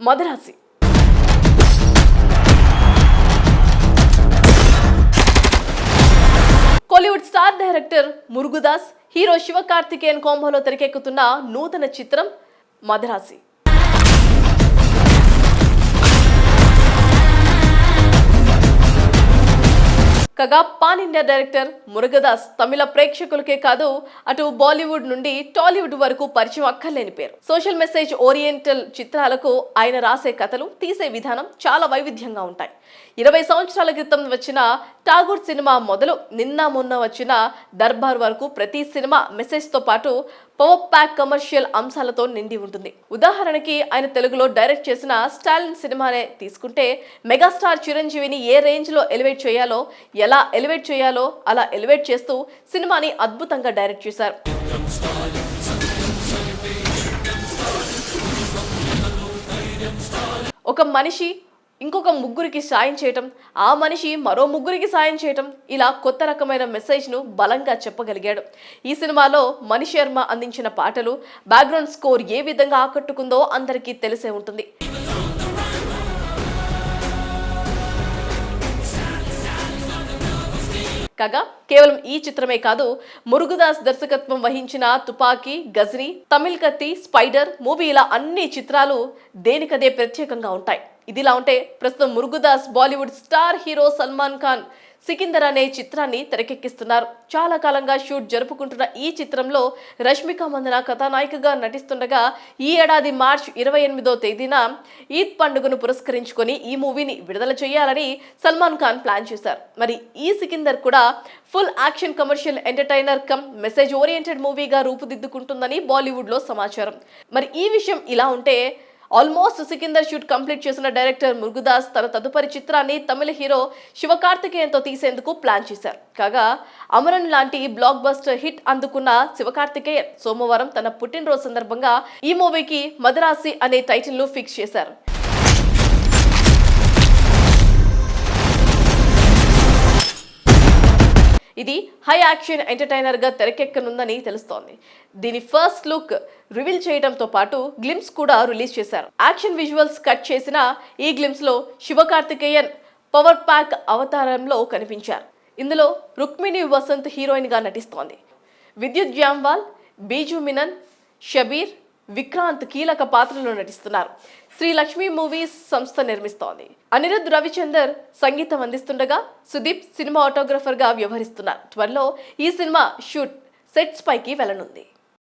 Madharaasi. Kollywood star director Murugadoss, hero Sivakarthikeyan కాంబోలో తెరకెక్కుతున్న నూతన చిత్రం మదరాసి. కాగా pan India director Murugadoss Tamil ప్రేక్షకులకే కాదు, అటు బాలీవుడ్ నుండి టాలీవుడ్ వరకు పరిచయం అక్కర్లేని పేరు. సోషల్ మెసేజ్ ఓరియంటల్ చిత్రాలకు ఆయన రాసే కథలు, తీసే విధానం చాలా వైవిధ్యంగా ఉంటాయి. 20 సంవత్సరాల క్రితం వచ్చిన ఠాగూర్ సినిమా మొదలు నిన్న మొన్న వచ్చిన దర్బార్ వరకు ప్రతి సినిమా మెసేజ్ తో పాటు పవర్ ప్యాక్ కమర్షియల్ అంశాలతో నిండి ఉంటుంది. ఉదాహరణకి ఆయన తెలుగులో డైరెక్ట్ చేసిన స్టాలిన్ సినిమానే తీసుకుంటే, మెగాస్టార్ చిరంజీవిని ఏ రేంజ్ లో ఎలివేట్ చేయాలో, ఎలా ఎలివేట్ చేయాలో అలా ఎలివేట్ చేస్తూ సినిమాని అద్భుతంగా డైరెక్ట్ చేశారు. ఒక మనిషి ఇంకొక ముగ్గురికి సాయం చేయటం, ఆ మనిషి మరో ముగ్గురికి సాయం చేయటం, ఇలా కొత్త రకమైన మెసేజ్ను బలంగా చెప్పగలిగాడు. ఈ సినిమాలో మణి శర్మ అందించిన పాటలు, బ్యాక్గ్రౌండ్ స్కోర్ ఏ విధంగా ఆకట్టుకుందో అందరికీ తెలిసే ఉంటుంది. కాగా కేవలం ఈ చిత్రమే కాదు, మురుగదాస్ దర్శకత్వం వహించిన తుపాకీ, గజనీ, తమిళ్ కత్తి, స్పైడర్ మూవీ ఇలా అన్ని చిత్రాలు దేనికదే ప్రత్యేకంగా ఉంటాయి. ఇదిలా ఉంటే ప్రస్తుతం మురుగదాస్ బాలీవుడ్ స్టార్ హీరో సల్మాన్ ఖాన్ సికిందర్ అనే చిత్రాన్ని తెరకెక్కిస్తున్నారు. చాలా కాలంగా షూట్ జరుపుకుంటున్న ఈ చిత్రంలో రష్మిక మందన కథానాయికగా నటిస్తుండగా, ఈ ఏడాది మార్చి 28వ తేదీన ఈద్ పండుగను పురస్కరించుకొని ఈ మూవీని విడుదల చేయాలని సల్మాన్ ఖాన్ ప్లాన్ చేశారు. మరి ఈ సికిందర్ కూడా full action commercial entertainer cum message oriented మూవీగా రూపుదిద్దుకుంటుందని బాలీవుడ్ లో సమాచారం. మరి ఈ విషయం ఇలా ఉంటే, ఆల్మోస్ట్ సికిందర్ షూట్ కంప్లీట్ చేసిన డైరెక్టర్ మురుగదాస్ తన తదుపరి చిత్రాన్ని తమిళ హీరో శివకార్తికేయన్తో తీసేందుకు ప్లాన్ చేశారు. కాగా అమరన్ లాంటి బ్లాక్ బస్టర్ హిట్ అందుకున్న శివకార్తికేయన్ సోమవారం తన పుట్టినరోజు సందర్భంగా ఈ మూవీకి మదరాసి అనే టైటిల్ ను ఫిక్స్ చేశారు. ఇది హై యాక్షన్ ఎంటర్టైనర్ గా తెరకెక్కనుందని తెలుస్తోంది. దీని ఫస్ట్ లుక్ రివీల్ చేయడంతో పాటు గ్లిమ్స్ కూడా రిలీజ్ చేశారు. యాక్షన్ విజువల్స్ కట్ చేసిన ఈ గ్లిమ్స్ లో శివకార్తికేయన్ పవర్ ప్యాక్ అవతారంలో కనిపించారు. ఇందులో రుక్మిణి వసంత్ హీరోయిన్ గా నటిస్తోంది. విద్యుత్ జామ్వాల్, బీజు మీనన్, షబీర్, విక్రాంత్ కీలక పాత్రలో నటిస్తున్నారు. శ్రీ లక్ష్మీ మూవీస్ సంస్థ నిర్మిస్తోంది. అనిరుద్ రవిచందర్ సంగీతం అందిస్తుండగా, సుదీప్ సినిమాటోగ్రఫర్ గా వ్యవహరిస్తున్నారు. త్వరలో ఈ సినిమా షూట్ సెట్స్ పైకి వెళ్లనుంది.